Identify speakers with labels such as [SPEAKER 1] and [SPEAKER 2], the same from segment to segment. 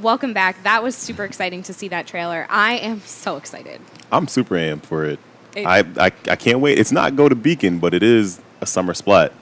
[SPEAKER 1] welcome back. That was super exciting to see that trailer. I am so excited.
[SPEAKER 2] I'm super amped for it. I can't wait. It's not Go to Beacon, but it is a summer splat.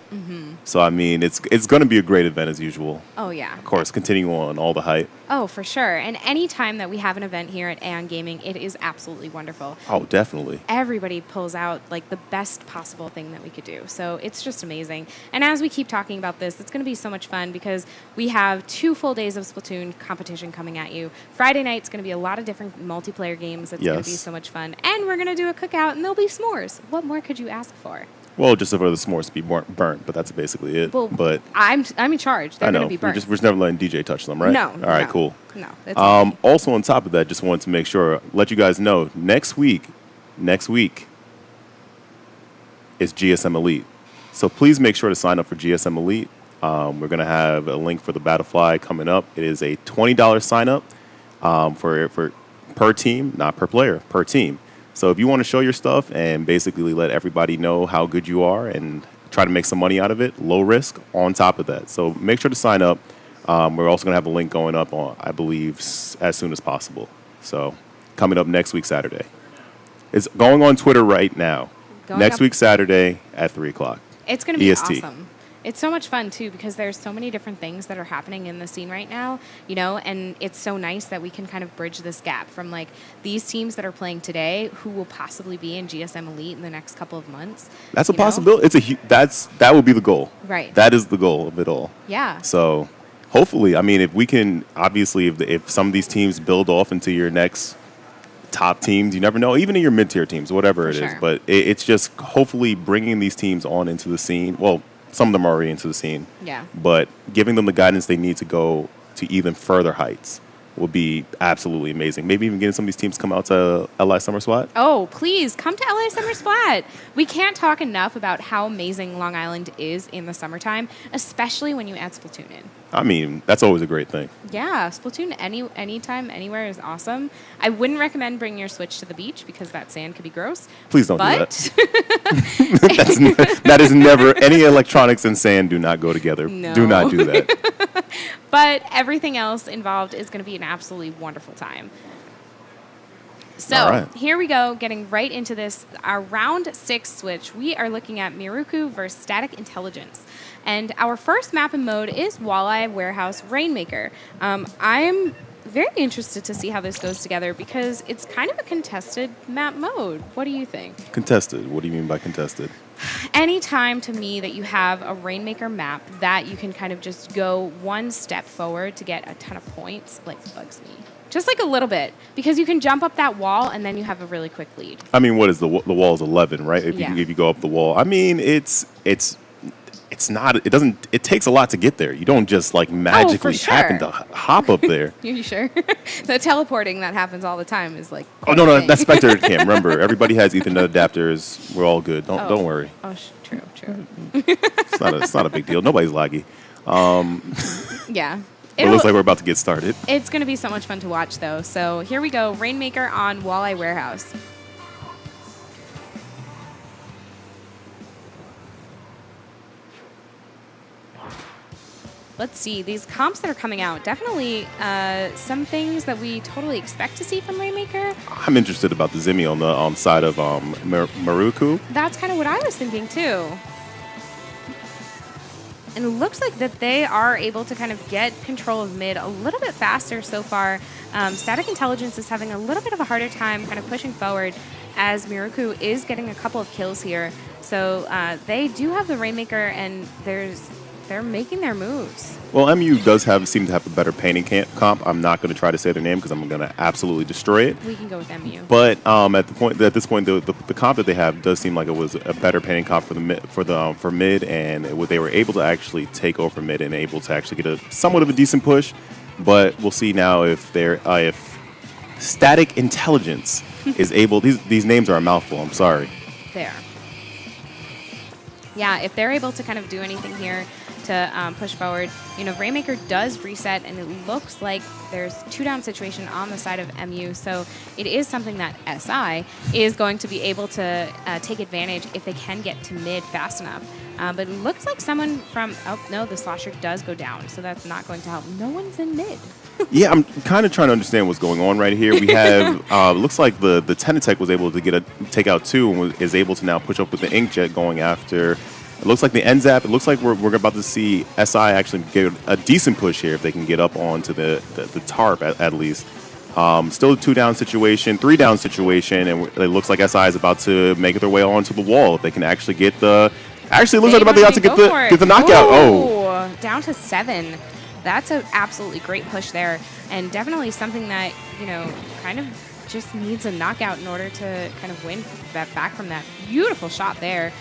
[SPEAKER 2] So, I mean, it's going to be a great event as usual.
[SPEAKER 1] Oh, yeah.
[SPEAKER 2] Of course, continue on all the hype.
[SPEAKER 1] Oh, for sure. And any time that we have an event here at Aeon Gaming, it is absolutely wonderful.
[SPEAKER 2] Oh, definitely.
[SPEAKER 1] Everybody pulls out like the best possible thing that we could do. So it's just amazing. And as we keep talking about this, it's going to be so much fun because we have 2 full days of Splatoon competition coming at you. Friday night's going to be a lot of different multiplayer games. It's going to be so much fun. And we're going to do a cookout, and there'll be s'mores. What more could you ask for?
[SPEAKER 2] Well, just for the s'mores to be burnt, but that's basically it.
[SPEAKER 1] Well,
[SPEAKER 2] but
[SPEAKER 1] I'm in charge. They're going to be burnt.
[SPEAKER 2] We're just never letting DJ touch them, right?
[SPEAKER 1] No.
[SPEAKER 2] All right, cool.
[SPEAKER 1] No.
[SPEAKER 2] Also, on top of that, just wanted to make sure, let you guys know, next week is GSM Elite. So please make sure to sign up for GSM Elite. We're going to have a link for the Battlefly coming up. It is a $20 sign up for per team, not per player, per team. So if you want to show your stuff and basically let everybody know how good you are and try to make some money out of it, low risk on top of that. So make sure to sign up. We're also going to have a link going up on, I believe, as soon as possible. So coming up next week, Saturday. It's going on Twitter right now. Next week, Saturday at 3 o'clock.
[SPEAKER 1] It's going to be awesome. It's so much fun, too, because there's so many different things that are happening in the scene right now, you know, and it's so nice that we can kind of bridge this gap from, like, these teams that are playing today who will possibly be in GSM Elite in the next couple of months.
[SPEAKER 2] That's a possibility. That would be the goal.
[SPEAKER 1] Right.
[SPEAKER 2] That is the goal of it all.
[SPEAKER 1] Yeah.
[SPEAKER 2] So hopefully, I mean, if we can, obviously, if some of these teams build off into your next top teams, you never know, even in your mid-tier teams, whatever it is. But it's just hopefully bringing these teams on into the scene. Well, some of them are already into the scene.
[SPEAKER 1] Yeah.
[SPEAKER 2] But giving them the guidance they need to go to even further heights will be absolutely amazing. Maybe even getting some of these teams to come out to LI Summer Splat.
[SPEAKER 1] Oh, please, come to LA Summer Splat. We can't talk enough about how amazing Long Island is in the summertime, especially when you add Splatoon in.
[SPEAKER 2] I mean, that's always a great thing.
[SPEAKER 1] Yeah, Splatoon anytime, anywhere is awesome. I wouldn't recommend bringing your Switch to the beach because that sand could be gross.
[SPEAKER 2] Please don't do that. That is never, any electronics and sand do not go together.
[SPEAKER 1] No.
[SPEAKER 2] Do not do that.
[SPEAKER 1] But everything else involved is going to be an absolutely wonderful time. So here we go, getting right into this. Our round 6 switch, we are looking at Miruku versus Static Intelligence. And our first map and mode is Walleye Warehouse Rainmaker. I'm very interested to see how this goes together because it's kind of a contested map mode. What do you think?
[SPEAKER 2] Contested? What do you mean by contested?
[SPEAKER 1] Anytime to me that you have a Rainmaker map that you can kind of just go one step forward to get a ton of points, like, bugs me. Just like a little bit, because you can jump up that wall and then you have a really quick lead.
[SPEAKER 2] I mean, what is the wall's 11, right? If you go up the wall, I mean, it's not. It doesn't. It takes a lot to get there. You don't just like magically happen to hop up there.
[SPEAKER 1] You sure? The teleporting that happens all the time is like.
[SPEAKER 2] Oh no, that's spectator cam. Remember, everybody has Ethernet adapters. We're all good. Don't worry.
[SPEAKER 1] Oh, true.
[SPEAKER 2] It's not a big deal. Nobody's laggy.
[SPEAKER 1] Yeah.
[SPEAKER 2] It looks like we're about to get started.
[SPEAKER 1] It's going to be so much fun to watch, though. So here we go. Rainmaker on Walleye Warehouse. Let's see. These comps that are coming out, definitely some things that we totally expect to see from Rainmaker.
[SPEAKER 2] I'm interested about the Zimmy on the side of Miruku.
[SPEAKER 1] That's kind of what I was thinking, too. And it looks like that they are able to kind of get control of mid a little bit faster so far. Static Intelligence is having a little bit of a harder time kind of pushing forward as Miruku is getting a couple of kills here. So they do have the Rainmaker, and they're making their moves.
[SPEAKER 2] Well, MU does seem to have a better painting comp. I'm not going to try to say their name because I'm going to absolutely destroy it.
[SPEAKER 1] We can go with MU.
[SPEAKER 2] But at this point, the comp that they have does seem like it was a better painting comp for mid, and they were able to actually take over mid and able to actually get a somewhat of a decent push. But we'll see now if Static Intelligence is able. These names are a mouthful. I'm sorry.
[SPEAKER 1] They are. Yeah, if they're able to kind of do anything here to push forward, Rainmaker does reset, and it looks like there's 2-down situation on the side of MU. So it is something that SI is going to be able to take advantage if they can get to mid fast enough. But it looks like someone from, oh, no, the slosher does go down, so that's not going to help. No one's in mid.
[SPEAKER 2] Yeah, I'm kind of trying to understand what's going on right here. We have, looks like the Tenatech was able to take out 2 and is able to now push up with the Inkjet going after. It looks like the NZAP. It looks like we're about to see SI actually get a decent push here if they can get up onto the tarp at least. Still a 2-down situation, 3-down situation, and it looks like SI is about to make their way onto the wall if they can actually get the. Actually, it looks like they're about to get the knockout. Oh,
[SPEAKER 1] down to 7. That's an absolutely great push there, and definitely something that, kind of just needs a knockout in order to kind of win that back from that beautiful shot there.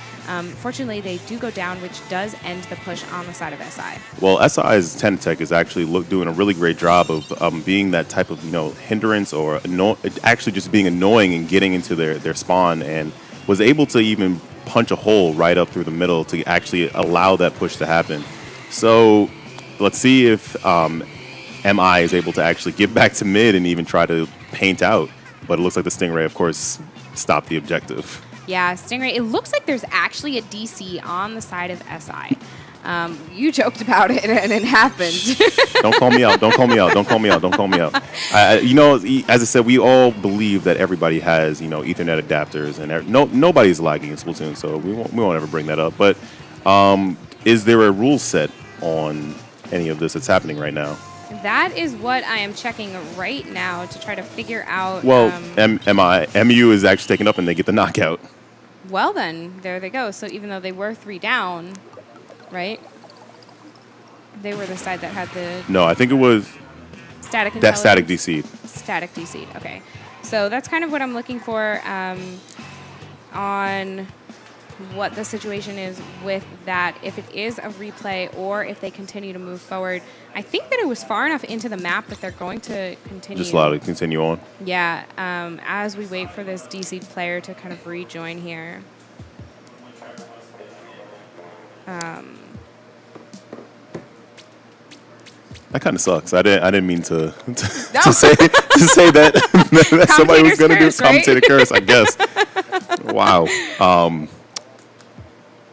[SPEAKER 1] Fortunately, they do go down, which does end the push on the side of SI.
[SPEAKER 2] Well, SI's Tenatech is actually doing a really great job of being that type of hindrance or actually just being annoying and getting into their spawn, and was able to even punch a hole right up through the middle to actually allow that push to happen. So let's see if MI is able to actually get back to mid and even try to paint out. But it looks like the Stingray, of course, stopped the objective.
[SPEAKER 1] Yeah, Stingray. It looks like there's actually a DC on the side of SI. You joked about it, and it happened.
[SPEAKER 2] Don't call me out. Don't call me out. Don't call me out. Don't call me out. As I said, we all believe that everybody has, Ethernet adapters, and nobody's lagging in Splatoon, so we won't ever bring that up. But is there a rule set on any of this that's happening right now?
[SPEAKER 1] That is what I am checking right now to try to figure out.
[SPEAKER 2] Well, MU is actually taken up, and they get the knockout.
[SPEAKER 1] Well, then, there they go. So even though they were 3 down, right? They were the side that had the...
[SPEAKER 2] No, I think it was...
[SPEAKER 1] Static
[SPEAKER 2] intelligence. Static DC.
[SPEAKER 1] Static DC, okay. So that's kind of what I'm looking for on what the situation is with that, if it is a replay or if they continue to move forward. I think that it was far enough into the map that they're going to continue.
[SPEAKER 2] Just allow it to continue on.
[SPEAKER 1] Yeah, as we wait for this DC player to kind of rejoin here.
[SPEAKER 2] That kind of sucks. I didn't mean to say that somebody was going to do commentator curse, I guess. Wow.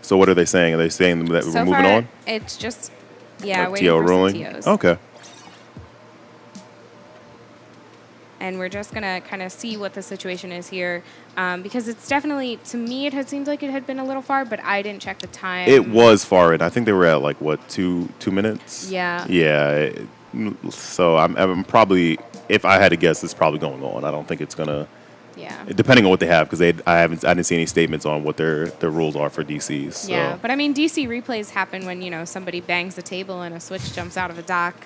[SPEAKER 2] So what are they saying? Are they saying that we're moving on?
[SPEAKER 1] It's just, waiting
[SPEAKER 2] TO
[SPEAKER 1] for
[SPEAKER 2] ruling?
[SPEAKER 1] some TOs.
[SPEAKER 2] Okay.
[SPEAKER 1] And we're just going to kind of see what the situation is here. Because it's definitely, to me, it had seemed like it had been a little far, but I didn't check the time.
[SPEAKER 2] It was far. I think they were at, 2 minutes?
[SPEAKER 1] Yeah.
[SPEAKER 2] Yeah. So I'm probably, if I had to guess, it's probably going on. I don't think it's going to.
[SPEAKER 1] Yeah.
[SPEAKER 2] Depending on what they have, because I didn't see any statements on what their rules are for DCs. So.
[SPEAKER 1] Yeah, but I mean, DC replays happen when, somebody bangs the table and a switch jumps out of a dock.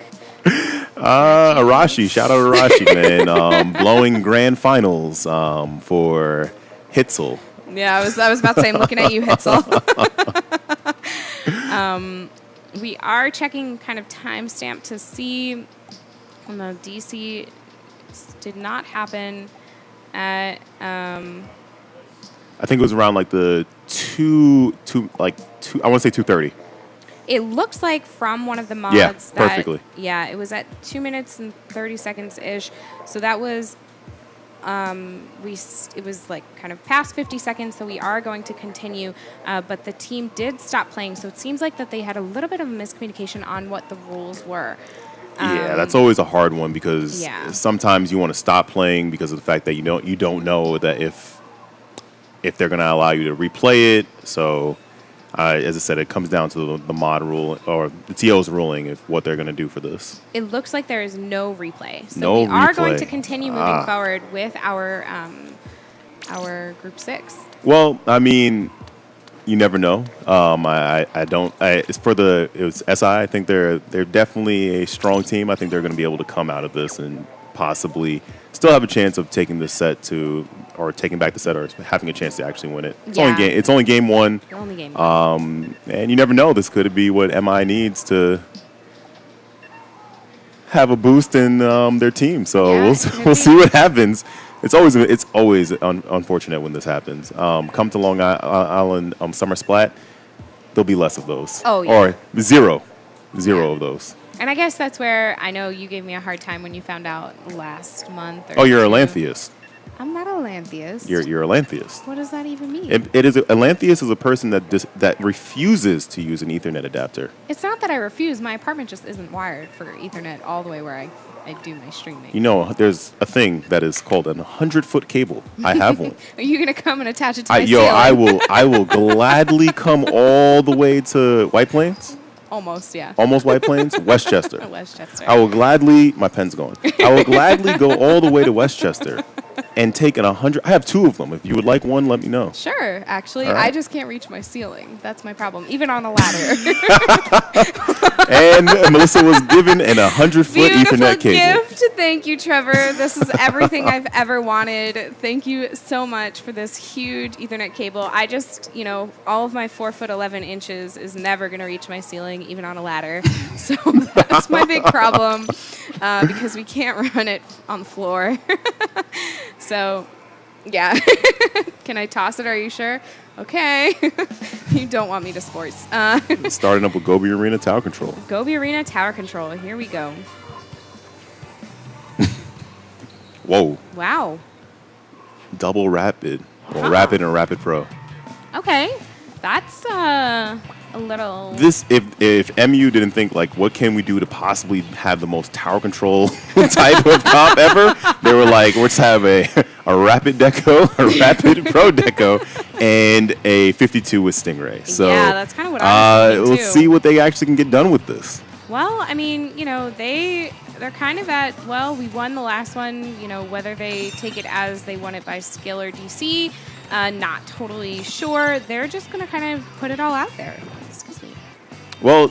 [SPEAKER 2] Arashi, shout out Arashi, man. Blowing grand finals for Hitzel.
[SPEAKER 1] Yeah, I was about to say, I'm looking at you, Hitzel. We are checking kind of timestamp to see when the DC did not happen at
[SPEAKER 2] I think it was around the two I want to say 2:30.
[SPEAKER 1] It looks like from one of the mods.
[SPEAKER 2] Yeah, perfectly.
[SPEAKER 1] It was at 2 minutes and 30 seconds ish. So that was it was kind of past 50 seconds, so we are going to continue. But the team did stop playing, so it seems like that they had a little bit of a miscommunication on what the rules were.
[SPEAKER 2] Yeah, that's always a hard one because sometimes you want to stop playing because of the fact that you don't know that if they're going to allow you to replay it. So, as I said, it comes down to the mod rule or the TO's ruling of what they're going to do for this.
[SPEAKER 1] It looks like there is no replay. So
[SPEAKER 2] we
[SPEAKER 1] are going to continue moving forward with our group 6.
[SPEAKER 2] Well, I mean, you never know. It was SI. I think they're definitely a strong team. I think they're going to be able to come out of this and possibly still have a chance of taking the set or taking back the set, or having a chance to actually win it. It's only game 1.
[SPEAKER 1] Only game 1.
[SPEAKER 2] And you never know. This could be what MI needs to have a boost in their team. So we'll see what happens. It's always unfortunate when this happens. Come to Long Island Summer Splat, there'll be less of those.
[SPEAKER 1] Oh, yeah.
[SPEAKER 2] Or zero of those.
[SPEAKER 1] And I guess that's where I know you gave me a hard time when you found out last month.
[SPEAKER 2] Oh, you're a Lanthiest.
[SPEAKER 1] I'm not a Lantheist.
[SPEAKER 2] You're a Lantheist.
[SPEAKER 1] What does that even mean?
[SPEAKER 2] It is a Lantheist is a person that refuses to use an Ethernet adapter.
[SPEAKER 1] It's not that I refuse. My apartment just isn't wired for Ethernet all the way where I do my streaming.
[SPEAKER 2] You know, there's a thing that is called a 100-foot cable. I have one.
[SPEAKER 1] Are you gonna come and attach it to my ceiling?
[SPEAKER 2] I will gladly come all the way to White Plains.
[SPEAKER 1] Almost, yeah.
[SPEAKER 2] Almost White Plains, Westchester.
[SPEAKER 1] Westchester.
[SPEAKER 2] I will gladly. My pen's going. I will gladly go all the way to Westchester and take an 100. I have 2 of them. If you would like one, let me know.
[SPEAKER 1] Sure. Actually,
[SPEAKER 2] right.
[SPEAKER 1] I just can't reach my ceiling. That's my problem. Even on a ladder.
[SPEAKER 2] And Melissa was given an 100-foot Ethernet cable.
[SPEAKER 1] Gift. Thank you, Trevor. This is everything I've ever wanted. Thank you so much for this huge Ethernet cable. I just, all of my 4'11" is never going to reach my ceiling, even on a ladder. So that's my big problem because we can't run it on the floor. So, yeah. Can I toss it? Are you sure? Okay. You don't want me to sports.
[SPEAKER 2] Starting up with Gobi Arena Tower Control.
[SPEAKER 1] Gobi Arena Tower Control. Here we go.
[SPEAKER 2] Whoa.
[SPEAKER 1] Wow.
[SPEAKER 2] Double Rapid. Well, Rapid and Rapid Pro.
[SPEAKER 1] Okay. That's a little...
[SPEAKER 2] This, if MU didn't think, like, what can we do to possibly have the most tower control type of comp ever, they were like, let's have a Rapid Deco, a Rapid Pro Deco, and a 52 with Stingray. So,
[SPEAKER 1] yeah, that's kind of what I was thinking, too.
[SPEAKER 2] Let's see what they actually can get done with this.
[SPEAKER 1] Well, I mean, they're kind of at, we won the last one, whether they take it as they won it by skill or DC, not totally sure. They're just going to kind of put it all out there. Excuse me.
[SPEAKER 2] Well,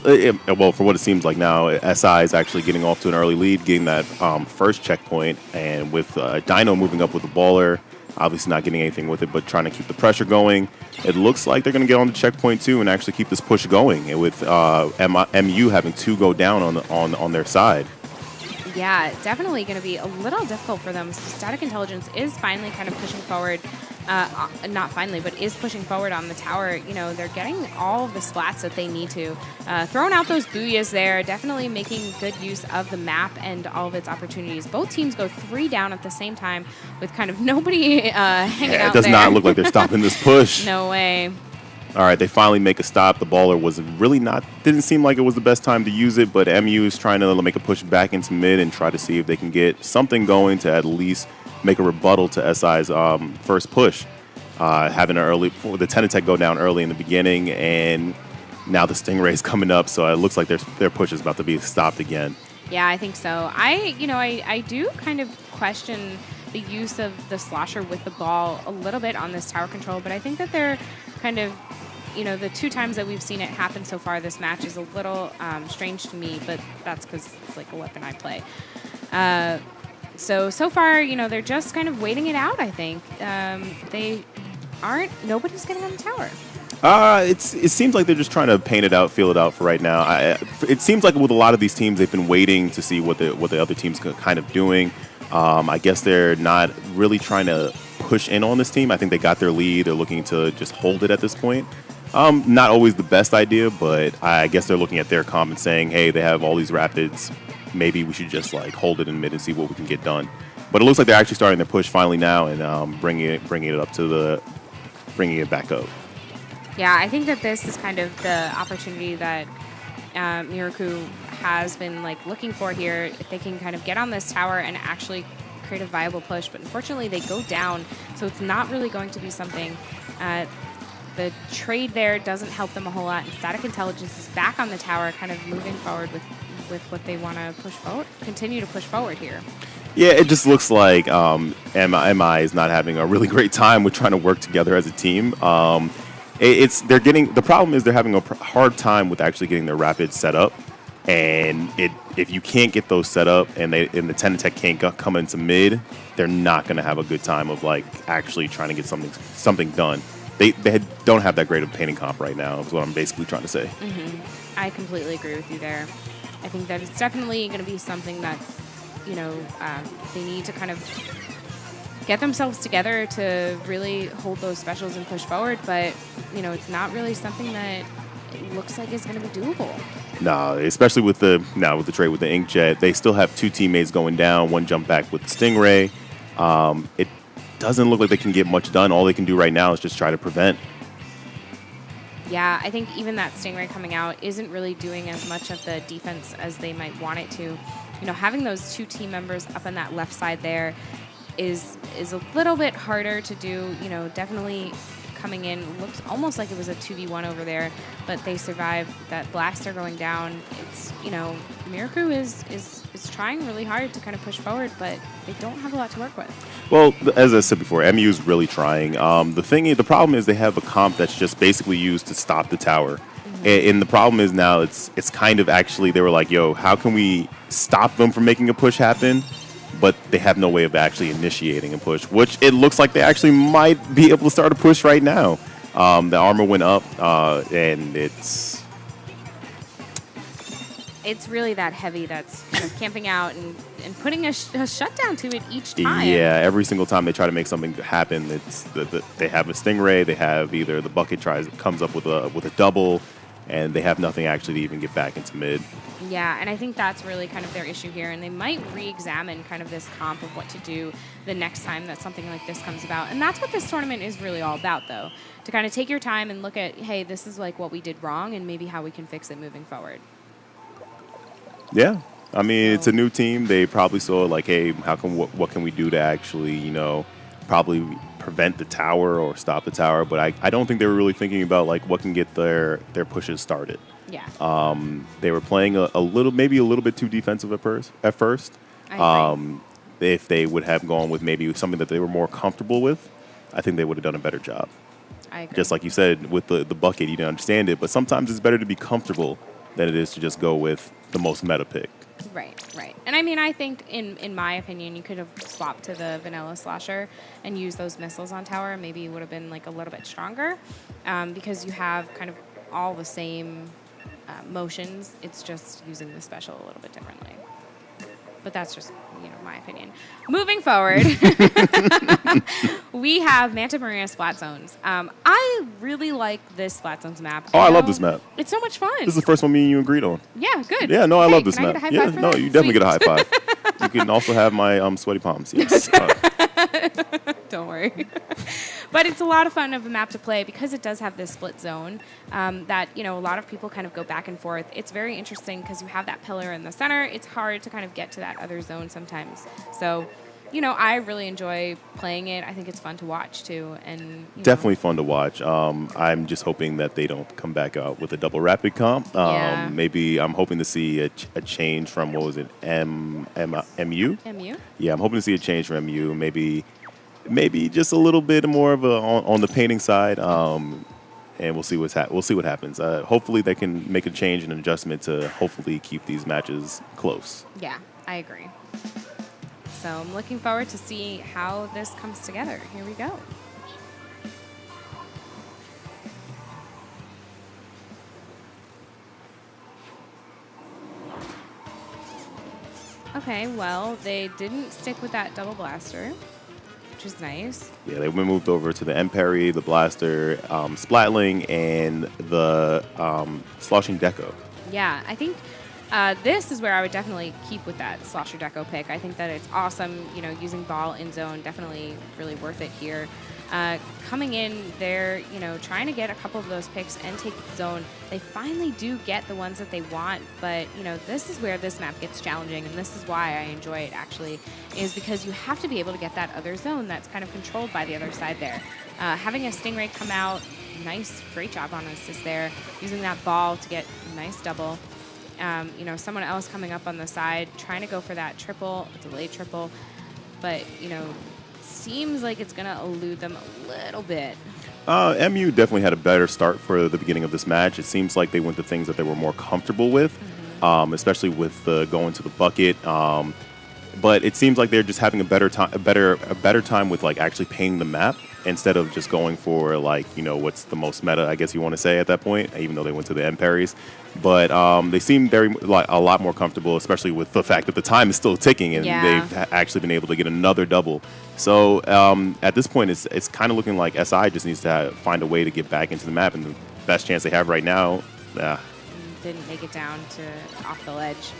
[SPEAKER 2] for what it seems like now, SI is actually getting off to an early lead, getting that first checkpoint, and with Dino moving up with the baller, obviously not getting anything with it, but trying to keep the pressure going. It looks like they're going to get on the checkpoint too and actually keep this push going. And with MU having 2 go down on their side.
[SPEAKER 1] Yeah, definitely going to be a little difficult for them. So Static Intelligence is finally kind of pushing forward. Not finally, but is pushing forward on the tower. They're getting all of the splats that they need to. Throwing out those booyahs there, definitely making good use of the map and all of its opportunities. Both teams go 3 down at the same time with kind of nobody hanging out there.
[SPEAKER 2] It does not look like they're stopping this push.
[SPEAKER 1] No way.
[SPEAKER 2] All right, they finally make a stop. The baller was really didn't seem like it was the best time to use it, but MU is trying to make a push back into mid and try to see if they can get something going to at least make a rebuttal to SI's first push. Having the Tenatech go down early in the beginning, and now the Stingray's coming up, so it looks like their push is about to be stopped again.
[SPEAKER 1] Yeah, I think so. I do kind of question the use of the slosher with the ball a little bit on this tower control, but I think that they're kind of, the 2 times that we've seen it happen so far this match is a little strange to me, but that's because it's like a weapon I play. So far, they're just kind of waiting it out, I think. Nobody's getting on the tower.
[SPEAKER 2] It seems like they're just trying to paint it out, feel it out for right now. It seems like with a lot of these teams, they've been waiting to see what the other team's kind of doing. I guess they're not really trying to push in on this team. I think they got their lead. They're looking to just hold it at this point. Not always the best idea, but I guess they're looking at their comp and saying, hey, they have all these rapids. Maybe we should just hold it in mid and see what we can get done. But it looks like they're actually starting their push finally now and bringing it back up.
[SPEAKER 1] Yeah, I think that this is kind of the opportunity that Miruku has been looking for here. If they can kind of get on this tower and actually create a viable push, but unfortunately they go down, so it's not really going to be something. The trade there doesn't help them a whole lot, and Static Intelligence is back on the tower, kind of moving forward with what they want to push forward, continue to push forward here.
[SPEAKER 2] Yeah, it just looks like MI is not having a really great time with trying to work together as a team. The problem is they're having a hard time with actually getting their rapids set up, and if you can't get those set up and the Tenatech can't come into mid, they're not going to have a good time of actually trying to get something done. They don't have that great of a painting comp right now, is what I'm basically trying to say.
[SPEAKER 1] Mm-hmm. I completely agree with you there. I think that it's definitely going to be something that's, they need to kind of get themselves together to really hold those specials and push forward. But, it's not really something that it looks like is going to be doable.
[SPEAKER 2] No, especially with the trade with the Inkjet. They still have 2 teammates going down, 1 jump back with the Stingray. doesn't look like they can get much done. All they can do right now is just try to prevent.
[SPEAKER 1] Yeah, I think even that Stingray coming out isn't really doing as much of the defense as they might want it to. Having those 2 team members up on that left side there is a little bit harder to do. Definitely coming in looks almost like it was a 2v1 over there, but they survived that blaster going down. It's Miruku is trying really hard to kind of push forward, but they don't have a lot to work with.
[SPEAKER 2] Well, as I said before, MU is really trying. The problem is they have a comp that's just basically used to stop the tower. And the problem is now it's kind of actually, they were like, yo, how can we stop them from making a push happen? But they have no way of actually initiating a push, which it looks like they actually might be able to start a push right now. The armor went up, and it's
[SPEAKER 1] really that heavy that's camping out and putting a shutdown to it each time.
[SPEAKER 2] Yeah, every single time they try to make something happen, it's they have a Stingray, they have either the bucket comes up with a double, and they have nothing actually to even get back into mid.
[SPEAKER 1] Yeah, and I think that's really kind of their issue here, and they might re-examine kind of this comp of what to do the next time that something like this comes about. And that's what this tournament is really all about, though, to kind of take your time and look at, hey, this is like what we did wrong and maybe how we can fix it moving forward.
[SPEAKER 2] Yeah. I mean, it's a new team. They probably saw like, hey, what can we do to actually, probably prevent the tower or stop the tower. But I don't think they were really thinking about like what can get their pushes started.
[SPEAKER 1] Yeah.
[SPEAKER 2] They were playing maybe a little bit too defensive at first.
[SPEAKER 1] I agree.
[SPEAKER 2] If they would have gone with maybe something that they were more comfortable with, I think they would have done a better job.
[SPEAKER 1] I agree.
[SPEAKER 2] Just like you said, with the bucket, you didn't understand it. But sometimes it's better to be comfortable than it is to just go with the most meta pick.
[SPEAKER 1] Right. And I mean, I think in my opinion, you could have swapped to the vanilla slasher and used those missiles on tower. Maybe it would have been like a little bit stronger because you have kind of all the same motions. It's just using the special a little bit differently. But that's just, my opinion. Moving forward, we have Manta Maria Splat Zones. I really like this Splat Zones map.
[SPEAKER 2] Oh, I love this map.
[SPEAKER 1] It's so much fun.
[SPEAKER 2] This is the first one me and you agreed on.
[SPEAKER 1] Yeah, good.
[SPEAKER 2] Yeah, no, I love this
[SPEAKER 1] can
[SPEAKER 2] map.
[SPEAKER 1] I get a high five for that?
[SPEAKER 2] You definitely get a high five. You can also have my sweaty palms. Yes.
[SPEAKER 1] Don't worry. But it's a lot of fun of a map to play because it does have this split zone that, a lot of people kind of go back and forth. It's very interesting because you have that pillar in the center. It's hard to kind of get to that other zone sometimes. So, I really enjoy playing it. I think it's fun to watch, too. And
[SPEAKER 2] definitely fun to watch. I'm just hoping that they don't come back out with a double rapid comp.
[SPEAKER 1] Yeah.
[SPEAKER 2] Maybe I'm hoping to see a change from, what was it, MU?
[SPEAKER 1] MU?
[SPEAKER 2] Yeah, I'm hoping to see a change from MU. Maybe just a little bit more of on the painting side, and we'll see what happens. Hopefully, they can make a change and an adjustment to hopefully keep these matches close.
[SPEAKER 1] Yeah, I agree. So I'm looking forward to see how this comes together. Here we go. Okay, well, they didn't stick with that double blaster, which is nice.
[SPEAKER 2] Yeah, they moved over to the Emperry, the Blaster, Splatling, and the Sloshing Deco.
[SPEAKER 1] Yeah, I think this is where I would definitely keep with that Slosher Deco pick. I think that it's awesome. Using ball in zone, definitely really worth it here. Coming in, they're trying to get a couple of those picks and take the zone. They finally do get the ones that they want, but this is where this map gets challenging, and this is why I enjoy it actually, is because you have to be able to get that other zone that's kind of controlled by the other side there. Having a Stingray come out, great job on assist there, using that ball to get a nice double. Someone else coming up on the side, trying to go for that triple, delayed triple, but seems like it's going to elude them a little bit.
[SPEAKER 2] MU definitely had a better start for the beginning of this match. It seems like they went to things that they were more comfortable with, especially with going to the bucket. But it seems like they're just having a better time with like actually painting the map instead of just going for like what's the most meta, I guess you want to say at that point. Even though they went to the Emperries, but they seem a lot more comfortable, especially with the fact that the time is still ticking and they've actually been able to get another double. So at this point, it's kind of looking like SI just needs to find a way to get back into the map, and the best chance they have right now.
[SPEAKER 1] Didn't make it down to off the ledge.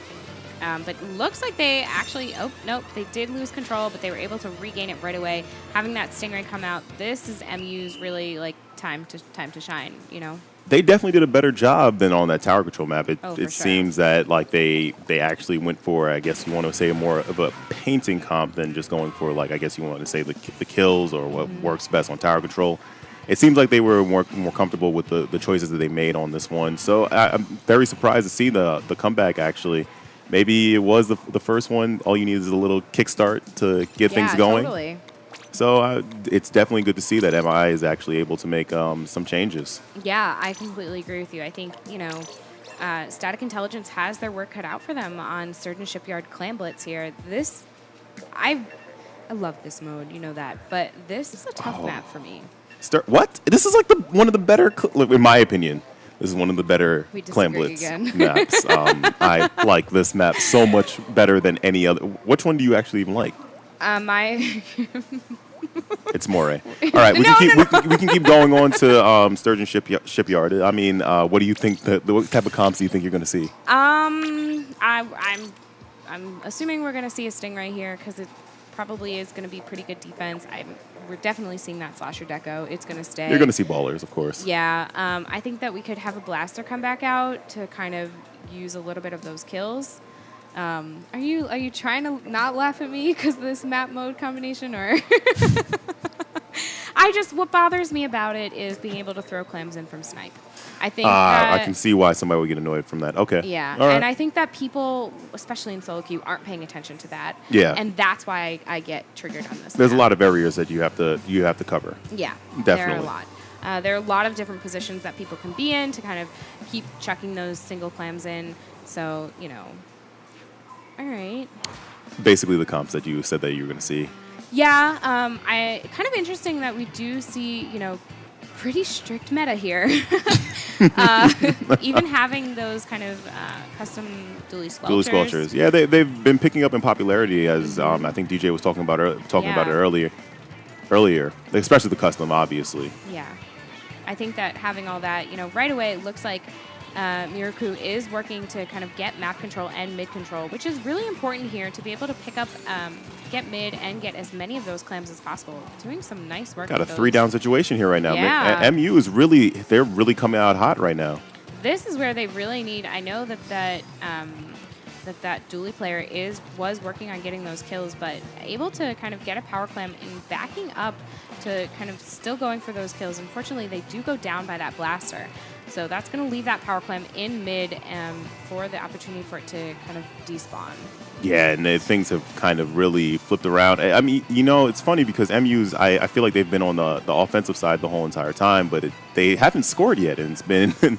[SPEAKER 1] But it looks like they actually, oh, nope, they did lose control, but they were able to regain it right away. Having that Stingray come out, this is MU's really, like, time to shine, you know?
[SPEAKER 2] They definitely did a better job than on that tower control map.
[SPEAKER 1] Oh,
[SPEAKER 2] It
[SPEAKER 1] for sure.
[SPEAKER 2] seems that like they actually went for, I guess you want to say, more of a painting comp than just going for, like, I guess you want to say the kills or what works best on tower control. It seems like they were more comfortable with the choices that they made on this one. So I'm very surprised to see the comeback, actually. Maybe it was the first one. All you need is a little kickstart to get things going.
[SPEAKER 1] Totally.
[SPEAKER 2] So it's definitely good to see that MI is actually able to make some changes.
[SPEAKER 1] Yeah, I completely agree with you. I think, you know, Static Intelligence has their work cut out for them on Sturgeon Shipyard Clam Blitz here. I love this mode, you know that. But this is a tough map for me.
[SPEAKER 2] What? This is like one of the better, in my opinion, this is one of the better Clam Blitz maps. I like this map so much better than any other. Which one do you actually even like? It's Moray. All right, we can keep going on to Sturgeon Shipyard. I mean, what do you think? What type of comps do you think you're going to see?
[SPEAKER 1] I'm assuming we're going to see a Stingray here because it probably is going to be pretty good defense. We're definitely seeing that Slasher Deco. It's going to stay.
[SPEAKER 2] You're going to see ballers, of course.
[SPEAKER 1] Yeah, I think that we could have a Blaster come back out to kind of use a little bit of those kills. Are you trying to not laugh at me because of this map mode combination, or? What bothers me about it is being able to throw clams in from snipe. I think
[SPEAKER 2] I can see why somebody would get annoyed from that. Okay.
[SPEAKER 1] Yeah,
[SPEAKER 2] all right.
[SPEAKER 1] And I think that people, especially in solo queue, aren't paying attention to that.
[SPEAKER 2] Yeah.
[SPEAKER 1] And that's why I get triggered on this.
[SPEAKER 2] There's
[SPEAKER 1] map.
[SPEAKER 2] a lot of areas that you have to cover.
[SPEAKER 1] Yeah,
[SPEAKER 2] Definitely.
[SPEAKER 1] There are a lot. There are a lot of different positions that people can be in to kind of keep chucking those single clams in. So, you know. All right.
[SPEAKER 2] Basically the comps that you said that you were going to see.
[SPEAKER 1] Yeah, kind of interesting that we do see, you know, pretty strict meta here. Even having those kind of custom dually squelchers.
[SPEAKER 2] Dually squelchers. Yeah, they've been picking up in popularity as I think DJ was talking about it earlier, especially the custom, obviously.
[SPEAKER 1] Yeah. I think that having all that, you know, right away it looks like Miruku is working to kind of get map control and mid control, which is really important here to be able to pick up, get mid and get as many of those clams as possible. Doing some nice work.
[SPEAKER 2] Got a 3-down situation here right now.
[SPEAKER 1] Yeah.
[SPEAKER 2] MU is they're really coming out hot right now.
[SPEAKER 1] This is where they really need. I know that dually player was working on getting those kills, but able to kind of get a power clam and backing up to kind of still going for those kills. Unfortunately, they do go down by that blaster. So that's going to leave that power clam in mid for the opportunity for it to kind of despawn.
[SPEAKER 2] Yeah, and things have kind of really flipped around. I mean, you know, it's funny because MU's, I feel like they've been on the offensive side the whole entire time, but they haven't scored yet, and it's been a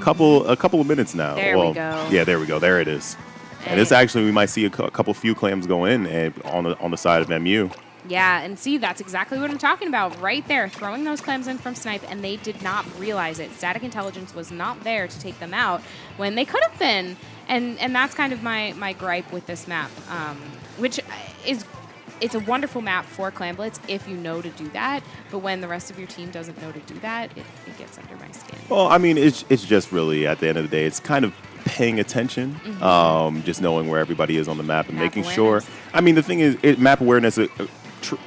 [SPEAKER 2] couple of minutes now.
[SPEAKER 1] There we go.
[SPEAKER 2] Yeah, there we go. There it is. And it's actually, we might see a few clams go in on the side of MU.
[SPEAKER 1] Yeah, and see, that's exactly what I'm talking about right there, throwing those clams in from snipe, and they did not realize it. Static Intelligence was not there to take them out when they could have been, and that's kind of my gripe with this map, which is, it's a wonderful map for Clam Blitz if you know to do that, but when the rest of your team doesn't know to do that, it gets under my skin.
[SPEAKER 2] Well, I mean, it's just really, at the end of the day, it's kind of paying attention, just knowing where everybody is on the map and making sure. I mean, the thing is, map awareness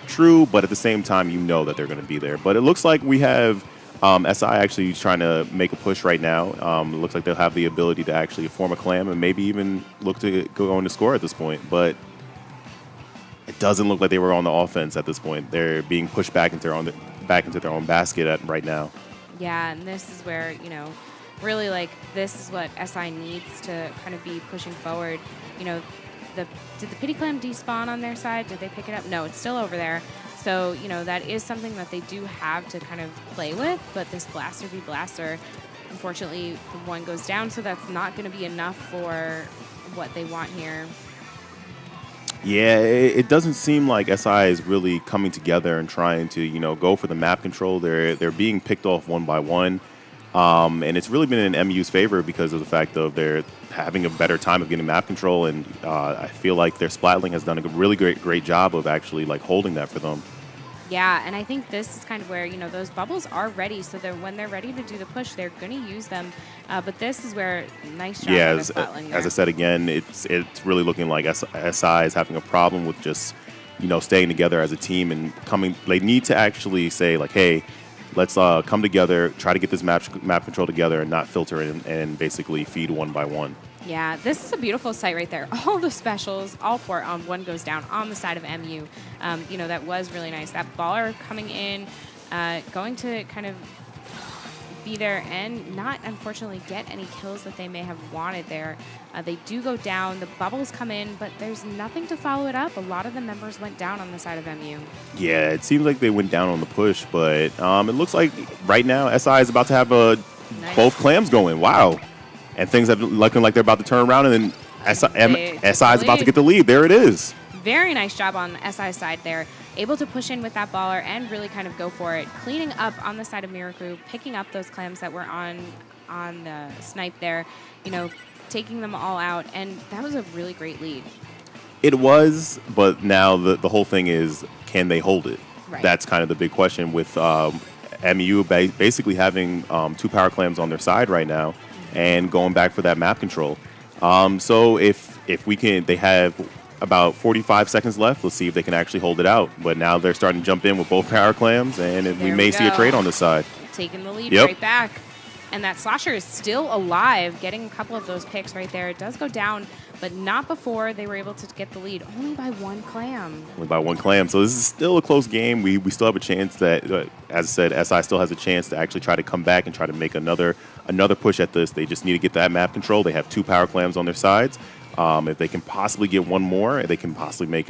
[SPEAKER 2] true, but at the same time, you know that they're going to be there. But it looks like we have SI actually trying to make a push right now. It looks like they'll have the ability to actually form a clam and maybe even look to go on to score at this point. But it doesn't look like they were on the offense at this point. They're being pushed back into their own basket right now.
[SPEAKER 1] Yeah, and this is where, you know, really, like, this is what SI needs to kind of be pushing forward. You know, did the pity clam despawn on their side? Did they pick it up? No, it's still over there. So, you know, that is something that they do have to kind of play with, but this blaster v blaster, unfortunately, one goes down, so that's not going to be enough for what they want here.
[SPEAKER 2] Yeah, it doesn't seem like SI is really coming together and trying to, you know, go for the map control. They're being picked off one by one. And it's really been in MU's favor because of the fact of they're having a better time of getting map control, and I feel like their Splatling has done a really great job of actually like holding that for them.
[SPEAKER 1] Yeah, and I think this is kind of where, those bubbles are ready, so that when they're ready to do the push, they're going to use them. But this is where, nice job
[SPEAKER 2] Yeah,
[SPEAKER 1] by the Spotling there.
[SPEAKER 2] as I said again, it's really looking like SI is having a problem with just, staying together as a team and coming. They need to actually say, like, hey, let's come together, try to get this map control together and not filter it and basically feed one by one.
[SPEAKER 1] Yeah, this is a beautiful sight right there. All the specials, all four on one goes down on the side of MU. That was really nice. That baller coming in, going to kind of be there and not, unfortunately, get any kills that they may have wanted there. They do go down. The bubbles come in, but there's nothing to follow it up. A lot of the members went down on the side of MU.
[SPEAKER 2] Yeah, it seems like they went down on the push, but it looks like right now SI is about to have both clams going. Wow. And things have looking like they're about to turn around, and then SI is about to get the lead. There it is.
[SPEAKER 1] Very nice job on the SI side there. Able to push in with that baller and really kind of go for it. Cleaning up on the side of Miruku, picking up those clams that were on the snipe there, taking them all out. And that was a really great lead.
[SPEAKER 2] It was, but now the whole thing is, can they hold it?
[SPEAKER 1] Right.
[SPEAKER 2] That's kind of the big question with MU basically having 2 power clams on their side right now and going back for that map control. So if we can, they have about 45 seconds left. Let's see if they can actually hold it out. But now they're starting to jump in with both power clams, and we may see a trade on this side.
[SPEAKER 1] Taking the lead right back. And that Slosher is still alive, getting a couple of those picks right there. It does go down, but not before they were able to get the lead, only by 1 clam.
[SPEAKER 2] Only by 1 clam. So this is still a close game. We still have a chance that, as I said, SI still has a chance to actually try to come back and try to make another push at this. They just need to get that map control. They have 2 power clams on their sides. If they can possibly get one more, they can possibly make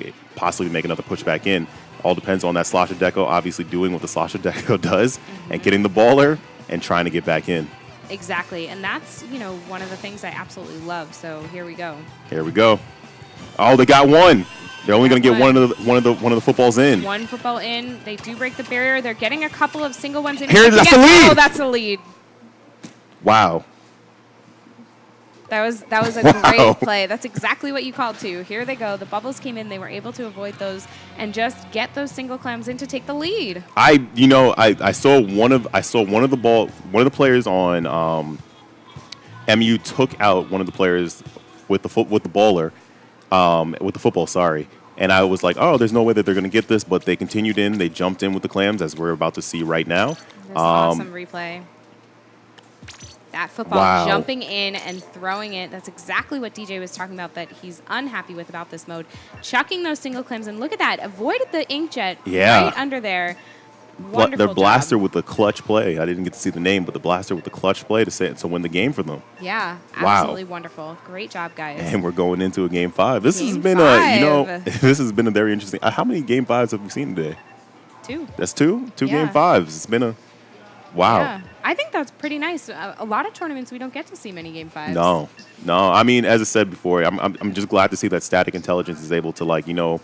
[SPEAKER 2] another push back in. All depends on that Slosher Deco obviously doing what the Slosher Deco does and getting the baller and trying to get back in.
[SPEAKER 1] Exactly, and that's one of the things I absolutely love. So here we go.
[SPEAKER 2] Here we go. Oh, they got one. They're only going to get one of the footballs in.
[SPEAKER 1] 1 football in. They do break the barrier. They're getting a couple of single ones in.
[SPEAKER 2] That's a lead.
[SPEAKER 1] Oh, that's a lead.
[SPEAKER 2] Wow.
[SPEAKER 1] That was a great play. That's exactly what you called to. Here they go. The bubbles came in. They were able to avoid those and just get those single clams in to take the lead.
[SPEAKER 2] I saw one of the players on MU took out one of the players with the baller with the football. Sorry. And I was like, oh, there's no way that they're going to get this, but they continued in. They jumped in with the clams, as we're about to see right now.
[SPEAKER 1] This awesome replay. That football jumping in and throwing it. That's exactly what DJ was talking about that he's unhappy with about this mode. Chucking those single clams, and look at that. Avoided the inkjet right under there. Wonderful
[SPEAKER 2] the blaster
[SPEAKER 1] job.
[SPEAKER 2] with the clutch play. I didn't get to see the name, but the blaster with the clutch play to win the game for them.
[SPEAKER 1] Yeah, absolutely wonderful. Great job, guys.
[SPEAKER 2] And we're going into a game 5. This has been this has been a very interesting. How many game 5s have we seen today?
[SPEAKER 1] 2.
[SPEAKER 2] That's 2? 2 game 5s. It's been a wow.
[SPEAKER 1] Yeah. I think that's pretty nice. A lot of tournaments we don't get to see many game 5s.
[SPEAKER 2] No. I mean, as I said before, I'm just glad to see that Static Intelligence is able to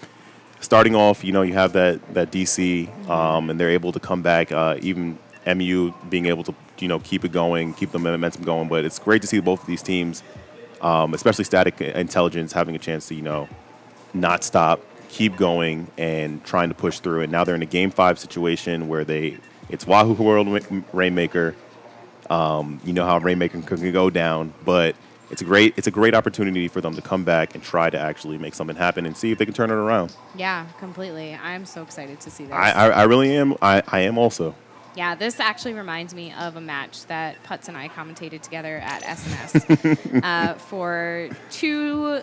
[SPEAKER 2] starting off, you have that DC, and they're able to come back. Even MU being able to keep it going, keep the momentum going. But it's great to see both of these teams, especially Static Intelligence, having a chance to not stop, keep going, and trying to push through. And now they're in a game 5 situation where it's Wahoo World Rainmaker. You know how Rainmaker can go down, but it's a great opportunity for them to come back and try to actually make something happen and see if they can turn it around.
[SPEAKER 1] Yeah, completely. I'm so excited to see this.
[SPEAKER 2] I really am. I am also.
[SPEAKER 1] Yeah, this actually reminds me of a match that Putz and I commentated together at SNS for 2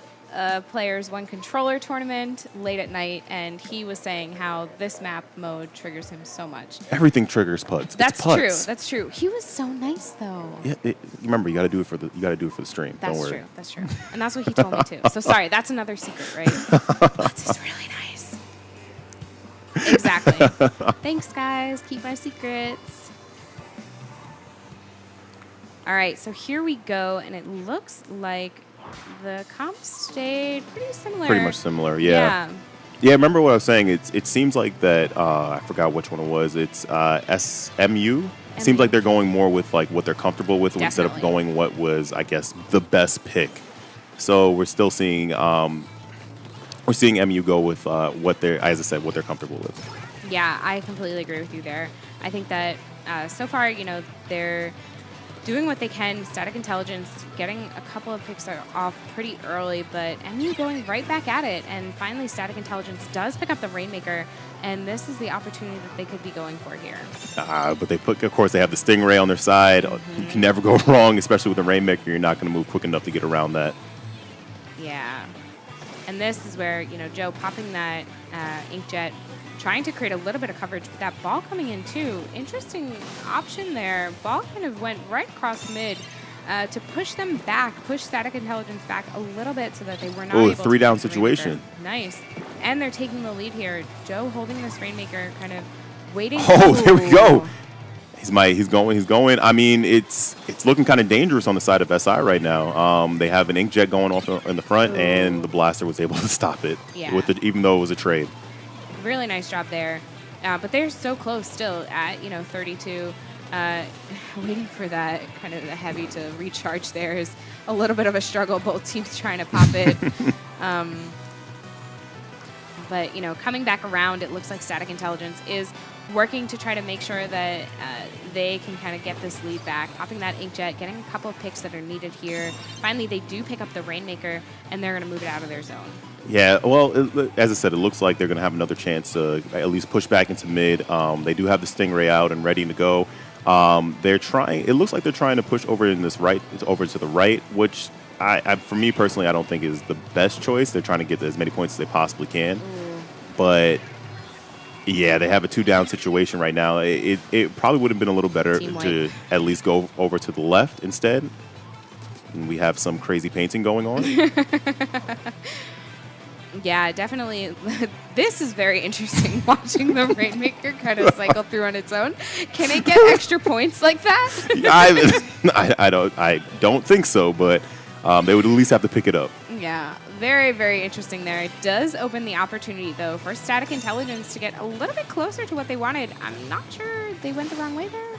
[SPEAKER 1] players, 1 controller tournament late at night, and he was saying how this map mode triggers him so much.
[SPEAKER 2] Everything triggers Putz.
[SPEAKER 1] That's true. That's true. He was so nice though.
[SPEAKER 2] Yeah, remember you got to do it for the stream.
[SPEAKER 1] That's
[SPEAKER 2] Don't worry.
[SPEAKER 1] true. That's true. And that's what he told me too. So sorry, that's another secret, right? Putz is really nice. Exactly. Thanks, guys. Keep my secrets. All right, so here we go, and it looks like the comps stayed pretty similar.
[SPEAKER 2] Pretty much similar, yeah. Yeah, remember what I was saying? It seems like that, I forgot which one it was. It's SMU. It seems like they're going more with what they're comfortable with instead of going what was, I guess, the best pick. So we're still seeing MU go with what they're, as I said, what they're comfortable with.
[SPEAKER 1] Yeah, I completely agree with you there. I think that so far, they're doing what they can. Static Intelligence getting a couple of picks off pretty early, but MU going right back at it. And finally, Static Intelligence does pick up the Rainmaker, and this is the opportunity that they could be going for here.
[SPEAKER 2] But of course, they have the Stingray on their side. Mm-hmm. You can never go wrong, especially with the Rainmaker. You're not going to move quick enough to get around that.
[SPEAKER 1] Yeah. And this is where, Joe popping that Inkjet, trying to create a little bit of coverage, but that ball coming in too. Interesting option there. Ball kind of went right across mid to push them back, push Static Intelligence back a little bit so that they were not able to.
[SPEAKER 2] 3-down situation.
[SPEAKER 1] Nice. And they're taking the lead here. Joe holding this Rainmaker, kind of waiting.
[SPEAKER 2] Oh, there we go. He's going. I mean, it's looking kind of dangerous on the side of SI right now. They have an Inkjet going off in the front, and the blaster was able to stop it.
[SPEAKER 1] Yeah.
[SPEAKER 2] Even though it was a trade.
[SPEAKER 1] Really nice job there. But they're so close still at, 32. Waiting for that kind of the heavy to recharge there is a little bit of a struggle. Both teams trying to pop it. But, coming back around, it looks like Static Intelligence is working to try to make sure that they can kind of get this lead back. Popping that Inkjet, getting a couple of picks that are needed here. Finally, they do pick up the Rainmaker, and they're going to move it out of their zone.
[SPEAKER 2] Yeah, well, as I said, it looks like they're going to have another chance to at least push back into mid. They do have the Stingray out and ready to go. They're trying. It looks like they're trying to push over to the right, which for me personally, I don't think is the best choice. They're trying to get as many points as they possibly can. But yeah, they have a 2-down situation right now. It probably would have been a little better to at least go over to the left instead. And we have some crazy painting going on.
[SPEAKER 1] Yeah, definitely. This is very interesting, watching the Rainmaker kind of cycle through on its own. Can it get extra points like that?
[SPEAKER 2] I don't think so, but they would at least have to pick it up.
[SPEAKER 1] Yeah, very, very interesting there. It does open the opportunity, though, for Static Intelligence to get a little bit closer to what they wanted. I'm not sure they went the wrong way there.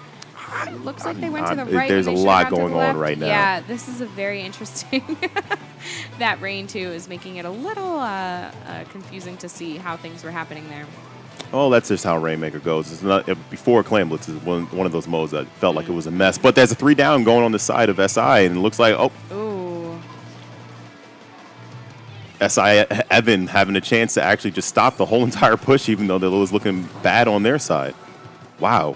[SPEAKER 1] It looks like they went to the right.
[SPEAKER 2] There's a lot going on right now.
[SPEAKER 1] Yeah, this is a very interesting. That rain, too, is making it a little confusing to see how things were happening there.
[SPEAKER 2] Oh, that's just how Rainmaker goes. It's not before Clan Blitz is one of those modes that felt like it was a mess. But there's a 3-down going on the side of SI, and it looks like SI Evan having a chance to actually just stop the whole entire push, even though it was looking bad on their side. Wow.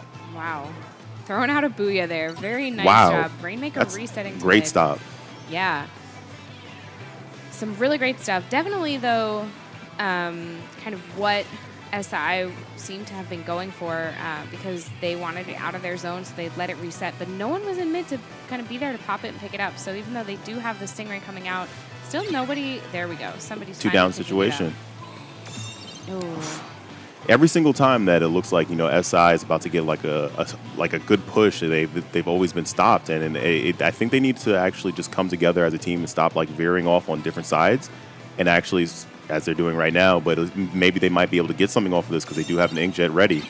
[SPEAKER 1] Throwing out a booyah there. Very nice job. Rainmaker resetting.
[SPEAKER 2] Great stop.
[SPEAKER 1] Yeah. Some really great stuff. Definitely, though, kind of what SI seemed to have been going for because they wanted it out of their zone, so they'd let it reset. But no one was in mid to kind of be there to pop it and pick it up. So even though they do have the Stingray coming out, still nobody. There we go. Somebody's
[SPEAKER 2] 2-down situation.
[SPEAKER 1] Oh.
[SPEAKER 2] Every single time that it looks like SI is about to get like a good push, they've always been stopped, and I think they need to actually just come together as a team and stop like veering off on different sides, and actually, as they're doing right now. But maybe they might be able to get something off of this because they do have an Inkjet ready.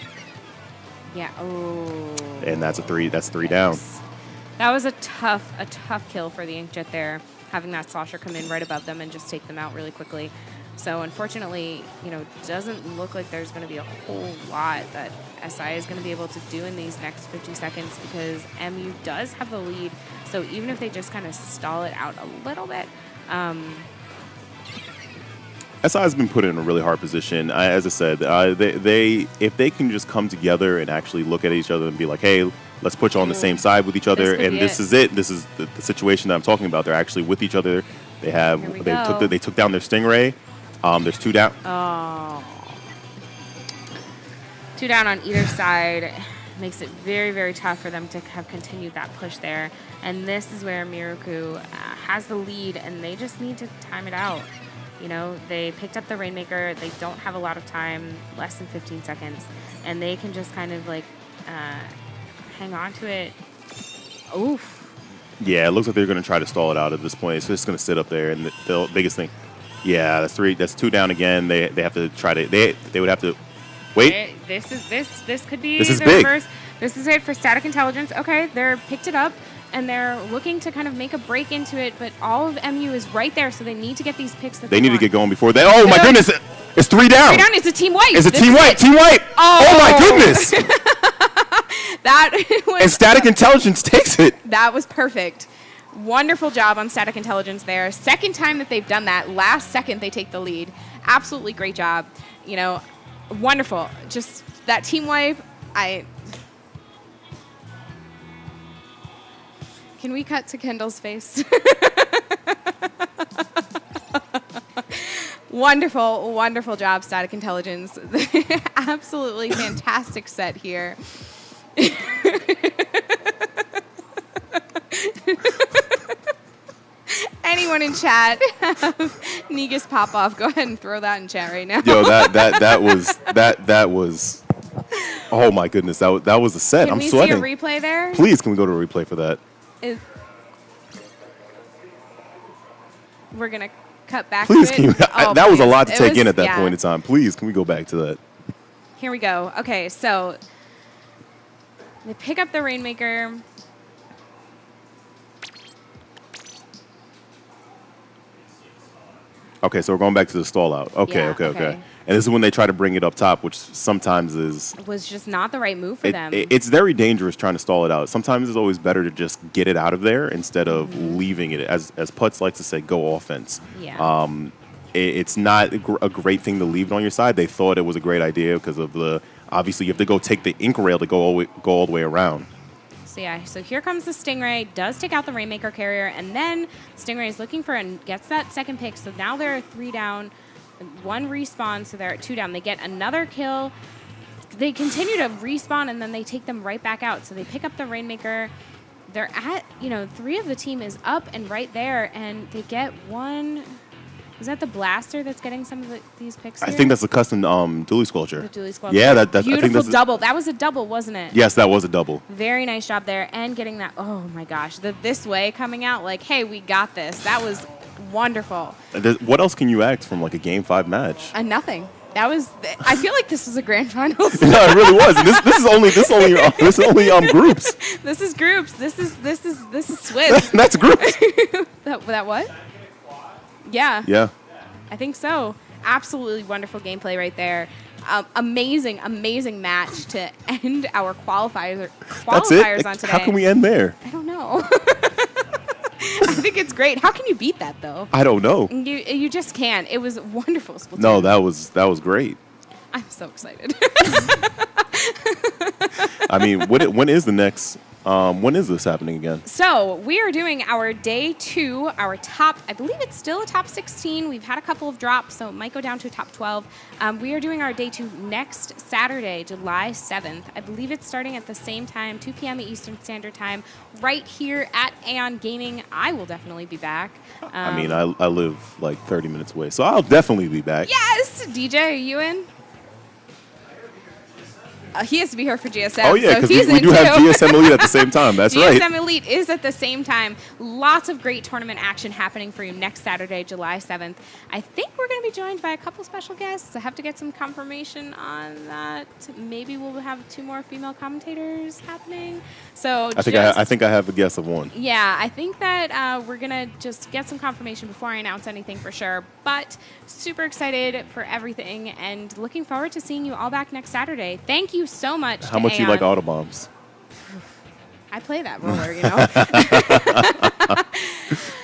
[SPEAKER 1] Yeah. Oh.
[SPEAKER 2] And that's 3 down.
[SPEAKER 1] That was a tough kill for the Inkjet there, having that slosher come in right above them and just take them out really quickly. So unfortunately, it doesn't look like there's going to be a whole lot that SI is going to be able to do in these next 50 seconds because MU does have the lead. So even if they just kind of stall it out a little bit.
[SPEAKER 2] SI has been put in a really hard position. As I said, if they can just come together and actually look at each other and be like, hey, let's put you on the same side with each other, and this is it. This is the situation that I'm talking about. They're actually with each other. They took down their Stingray. There's 2 down.
[SPEAKER 1] Oh. 2 down on either side makes it very, very tough for them to have continued that push there. And this is where Miruku has the lead, and they just need to time it out. They picked up the Rainmaker. They don't have a lot of time, less than 15 seconds, and they can just kind of like hang on to it. Oof. Yeah,
[SPEAKER 2] it looks like they're going to try to stall it out at this point. It's just going to sit up there, and the biggest thing. Yeah, that's 3. That's 2 down again. They have to try to. They would have to wait.
[SPEAKER 1] This could be.
[SPEAKER 2] This is big.
[SPEAKER 1] This is it for Static Intelligence. Okay, they're picked it up and they're looking to kind of make a break into it, but all of MU is right there, so they need to get these picks. They
[SPEAKER 2] need to get going before they. Oh my goodness! It's 3 down.
[SPEAKER 1] 3 down. It's a team wipe.
[SPEAKER 2] It's a team wipe. Team wipe. Oh my goodness.
[SPEAKER 1] That was,
[SPEAKER 2] and Static Intelligence takes it.
[SPEAKER 1] That was perfect. Wonderful job on Static Intelligence there. Second time that they've done that. Last second they take the lead. Absolutely great job. You know, wonderful. Just that team wipe. Can we cut to Kendall's face? Wonderful, wonderful job, Static Intelligence. Absolutely fantastic set here. Anyone in chat have Negus pop off? Go ahead and throw that in chat right now.
[SPEAKER 2] Yo, that was. Oh my goodness, that was a set. I'm sweating.
[SPEAKER 1] Can we see a replay there?
[SPEAKER 2] Please, can we go to a replay for that?
[SPEAKER 1] We're gonna cut back.
[SPEAKER 2] Please,
[SPEAKER 1] to it.
[SPEAKER 2] That was a lot to take in at that point in time. Please, can we go back to that?
[SPEAKER 1] Here we go. Okay, so they pick up the Rainmaker.
[SPEAKER 2] Okay, so we're going back to the stall out. Okay. And this is when they try to bring it up top, which sometimes
[SPEAKER 1] was just not the right move for them.
[SPEAKER 2] It's very dangerous trying to stall it out. Sometimes it's always better to just get it out of there instead of leaving it. As Putz likes to say, go offense.
[SPEAKER 1] Yeah.
[SPEAKER 2] It's not a great thing to leave it on your side. They thought it was a great idea because of obviously you have to go take the ink rail to go all the way around.
[SPEAKER 1] So yeah, so here comes the Stingray, does take out the Rainmaker carrier, and then Stingray is looking for and gets that second pick. So now they're 3 down, 1 respawn, so they're at 2 down. They get another kill. They continue to respawn, and then they take them right back out. So they pick up the Rainmaker. They're at, 3 of the team is up and right there, and they get 1. Is that the Blaster that's getting some of these picks here?
[SPEAKER 2] I think that's the custom Dually Squelcher.
[SPEAKER 1] The Dually Squelcher.
[SPEAKER 2] Yeah, that's
[SPEAKER 1] beautiful
[SPEAKER 2] I think that's
[SPEAKER 1] double. That was a double, wasn't it?
[SPEAKER 2] Yes, that was a double.
[SPEAKER 1] Very nice job there, and getting that. Oh my gosh, this way coming out like, hey, we got this. That was wonderful.
[SPEAKER 2] What else can you ask from like a Game 5 match?
[SPEAKER 1] Nothing. That was. I feel like this was a grand finals.
[SPEAKER 2] No, it really was. This is only groups.
[SPEAKER 1] This is groups. This is Swiss.
[SPEAKER 2] That's groups.
[SPEAKER 1] that what? Yeah.
[SPEAKER 2] Yeah.
[SPEAKER 1] I think so. Absolutely wonderful gameplay right there. Amazing match to end our qualifiers on today.
[SPEAKER 2] How can we end there?
[SPEAKER 1] I don't know. I think it's great. How can you beat that though?
[SPEAKER 2] I don't know.
[SPEAKER 1] You just can't. It was wonderful. Splatoon.
[SPEAKER 2] No, that was great.
[SPEAKER 1] I'm so excited.
[SPEAKER 2] I mean, when is the next? When is this happening again?
[SPEAKER 1] So we are doing our day 2, our top, I believe it's still a top 16. We've had a couple of drops, so it might go down to a top 12. We are doing our day 2 next Saturday, July 7th. I believe it's starting at the same time, 2 p.m. Eastern Standard Time, right here at Aeon Gaming. I will definitely be back.
[SPEAKER 2] I mean, I live like 30 minutes away, so I'll definitely be back.
[SPEAKER 1] Yes! DJ, are you in? He has to be here for GSM.
[SPEAKER 2] Oh, yeah, because we do have GSM Elite at the same time. That's right.
[SPEAKER 1] GSM Elite is at the same time. Lots of great tournament action happening for you next Saturday, July 7th. I think we're going to be joined by a couple special guests. I have to get some confirmation on that. Maybe we'll have 2 more female commentators happening. So
[SPEAKER 2] I think I have a guess of 1.
[SPEAKER 1] Yeah, I think that we're going to just get some confirmation before I announce anything for sure. But super excited for everything and looking forward to seeing you all back next Saturday. Thank you so much.
[SPEAKER 2] How much
[SPEAKER 1] Aeon.
[SPEAKER 2] you like Autobombs?
[SPEAKER 1] I play that roller,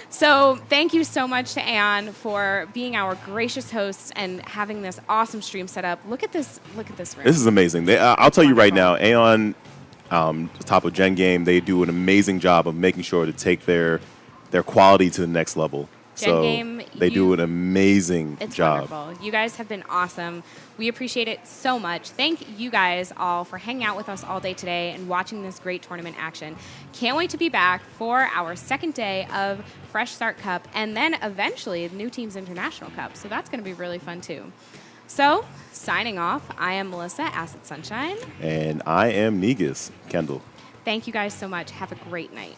[SPEAKER 1] So thank you so much to Aeon for being our gracious hosts and having this awesome stream set up. Look at this room.
[SPEAKER 2] This is amazing. I'll tell you right now, Aeon, top of Gen Game, they do an amazing job of making sure to take their quality to the next level.
[SPEAKER 1] Gen Game,
[SPEAKER 2] they do an amazing job.
[SPEAKER 1] Wonderful. You guys have been awesome. We appreciate it so much. Thank you guys all for hanging out with us all day today and watching this great tournament action. Can't wait to be back for our second day of Fresh Start Cup and then eventually the New Teams International Cup. So that's going to be really fun too. So, signing off, I am Melissa, Acid Sunshine.
[SPEAKER 2] And I am Negus, Kendall.
[SPEAKER 1] Thank you guys so much. Have a great night.